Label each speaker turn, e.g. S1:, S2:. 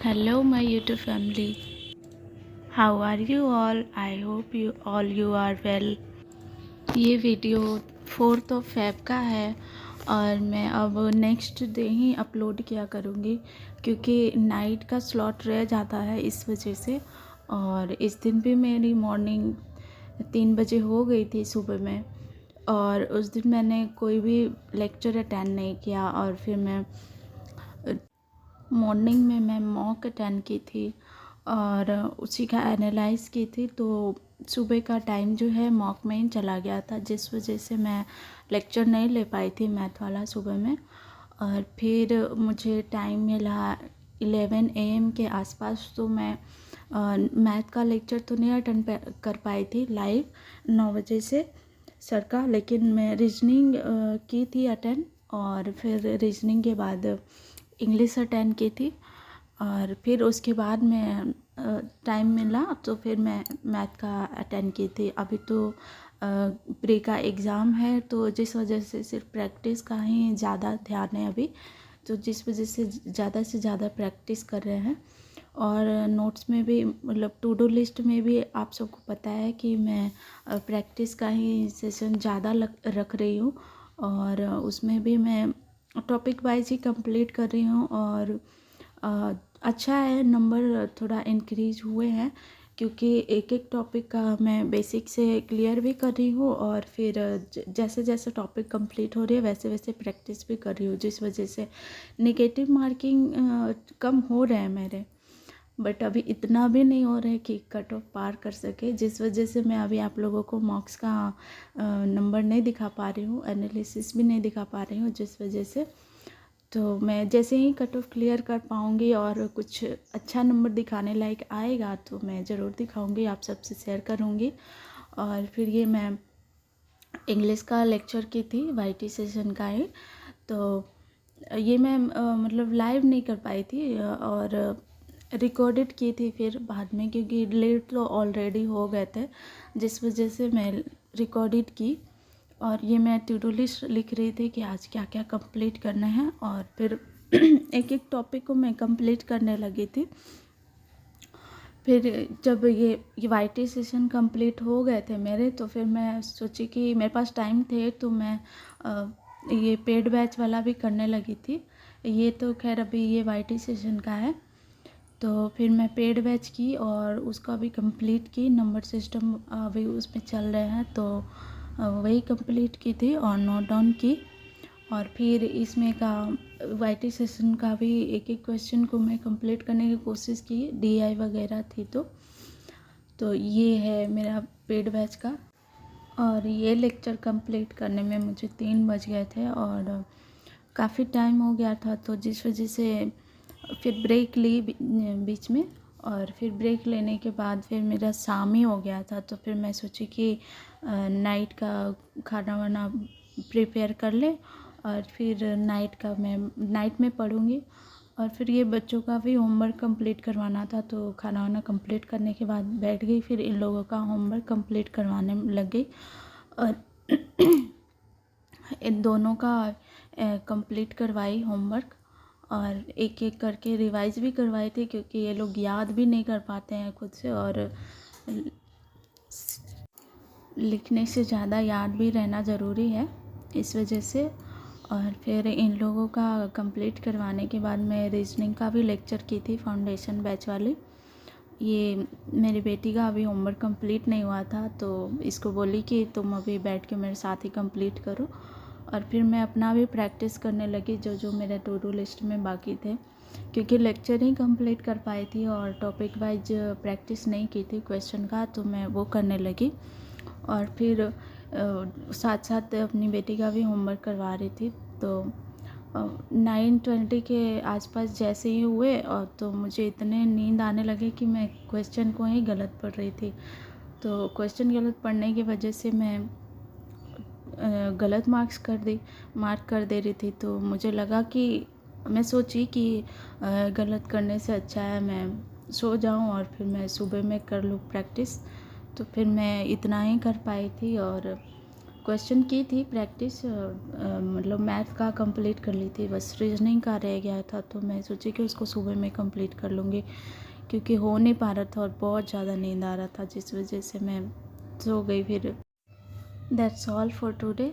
S1: Hello, my YouTube family. How are you all? I hope you are well. ये video 4 Feb का है और मैं अब नेक्स्ट डे ही अपलोड किया करूँगी क्योंकि नाइट का स्लॉट रह जाता है इस वजह से। और इस दिन भी मेरी मॉर्निंग 3 बजे हो गई थी सुबह में, और उस दिन मैंने कोई भी लेक्चर अटेंड नहीं किया। और फिर मैं मॉर्निंग में मैं मॉक अटेंड की थी और उसी का एनालाइज की थी, तो सुबह का टाइम जो है मॉक में ही चला गया था, जिस वजह से मैं लेक्चर नहीं ले पाई थी मैथ वाला सुबह में। और फिर मुझे टाइम मिला 11 AM के आसपास, तो मैं मैथ का लेक्चर तो नहीं अटेंड कर पाई थी लाइव 9 बजे से सर का, लेकिन मैं रीजनिंग की थी अटेंड। और फिर रीजनिंग के बाद इंग्लिश अटेंड की थी, और फिर उसके बाद मैं टाइम मिला तो फिर मैं मैथ का अटेंड की थी। अभी तो प्री का एग्ज़ाम है, तो जिस वजह से सिर्फ प्रैक्टिस का ही ज़्यादा ध्यान है अभी, तो जिस वजह से ज़्यादा प्रैक्टिस कर रहे हैं। और नोट्स में भी, मतलब टू डू लिस्ट में भी आप सबको पता है कि मैं प्रैक्टिस का ही सेशन ज़्यादा रख रही हूँ, और उसमें भी मैं टॉपिक वाइज ही कंप्लीट कर रही हूँ। और अच्छा है, नंबर थोड़ा इंक्रीज हुए हैं क्योंकि एक एक टॉपिक का मैं बेसिक से क्लियर भी कर रही हूँ, और फिर जैसे जैसे टॉपिक कंप्लीट हो रही है वैसे वैसे प्रैक्टिस भी कर रही हूँ, जिस वजह से नेगेटिव मार्किंग कम हो रहे हैं मेरे। बट अभी इतना भी नहीं हो रहा है कि कट ऑफ पार कर सके, जिस वजह से मैं अभी आप लोगों को मार्क्स का नंबर नहीं दिखा पा रही हूँ, एनालिसिस भी नहीं दिखा पा रही हूँ, जिस वजह से। तो मैं जैसे ही कट ऑफ क्लियर कर पाऊँगी और कुछ अच्छा नंबर दिखाने लायक आएगा तो मैं ज़रूर दिखाऊँगी, आप सबसे शेयर करूँगी। और फिर ये मैं इंग्लिश का लेक्चर की थी YT सेशन का ही, तो ये मैं मतलब लाइव नहीं कर पाई थी और रिकॉर्डेड की थी फिर बाद में, क्योंकि लेट तो ऑलरेडी हो गए थे, जिस वजह से मैं रिकॉर्डेड की। और ये मैं टू डू लिस्ट लिख रही थी कि आज क्या क्या कंप्लीट करना है, और फिर एक एक टॉपिक को मैं कंप्लीट करने लगी थी। फिर जब ये YT सेशन कंप्लीट हो गए थे मेरे, तो फिर मैं सोची कि मेरे पास टाइम थे तो मैं ये पेड बैच वाला भी करने लगी थी। ये तो खैर अभी ये YT सेशन का है, तो फिर मैं पेड बैच की और उसका भी कंप्लीट की। नंबर सिस्टम अभी उसमें चल रहे हैं, तो वही कंप्लीट की थी और नोट डाउन की। और फिर इसमें का YT सेशन का भी एक एक क्वेश्चन को मैं कंप्लीट करने की कोशिश की, DI वगैरह थी तो ये है मेरा पेड बैच का। और ये लेक्चर कंप्लीट करने में मुझे 3 बज गए थे और काफ़ी टाइम हो गया था, तो जिस वजह से फिर ब्रेक ली बीच में। और फिर ब्रेक लेने के बाद फिर मेरा शाम ही हो गया था, तो फिर मैं सोची कि नाइट का खाना वाना प्रिपेयर कर ले, और फिर नाइट में पढ़ूँगी। और फिर ये बच्चों का भी होमवर्क कंप्लीट करवाना था, तो खाना वाना कंप्लीट करने के बाद बैठ गई, फिर इन लोगों का होमवर्क कंप्लीट करवाने लग गई। और इन दोनों का कंप्लीट करवाई होमवर्क, और एक एक करके रिवाइज भी करवाई थी, क्योंकि ये लोग याद भी नहीं कर पाते हैं खुद से, और लिखने से ज़्यादा याद भी रहना ज़रूरी है, इस वजह से। और फिर इन लोगों का कंप्लीट करवाने के बाद मैं रीजनिंग का भी लेक्चर की थी, फाउंडेशन बैच वाली। ये मेरी बेटी का अभी होमवर्क कंप्लीट नहीं हुआ था, तो इसको बोली कि तुम अभी बैठ के मेरे साथ ही कंप्लीट करो। और फिर मैं अपना भी प्रैक्टिस करने लगी, जो जो मेरे टू डू लिस्ट में बाकी थे, क्योंकि लेक्चर ही कंप्लीट कर पाई थी और टॉपिक वाइज प्रैक्टिस नहीं की थी क्वेश्चन का, तो मैं वो करने लगी। और फिर साथ साथ अपनी बेटी का भी होमवर्क करवा रही थी। तो 9:20 के आसपास जैसे ही हुए, और तो मुझे इतने नींद आने लगे कि मैं क्वेश्चन को ही गलत पढ़ रही थी। तो क्वेश्चन गलत पढ़ने की वजह से मैं गलत मार्क कर दे रही थी। तो मुझे लगा कि मैं सोची कि गलत करने से अच्छा है मैं सो जाऊं और फिर मैं सुबह में कर लूँ प्रैक्टिस। तो फिर मैं इतना ही कर पाई थी, और क्वेश्चन की थी प्रैक्टिस, मतलब मैथ का कंप्लीट कर ली थी, बस रीजनिंग का रह गया था। तो मैं सोची कि उसको सुबह में कंप्लीट कर लूँगी, क्योंकि हो नहीं पा रहा था और बहुत ज़्यादा नींद आ रहा था, जिस वजह से मैं सो गई। फिर दैट्स ऑल फॉर टुडे।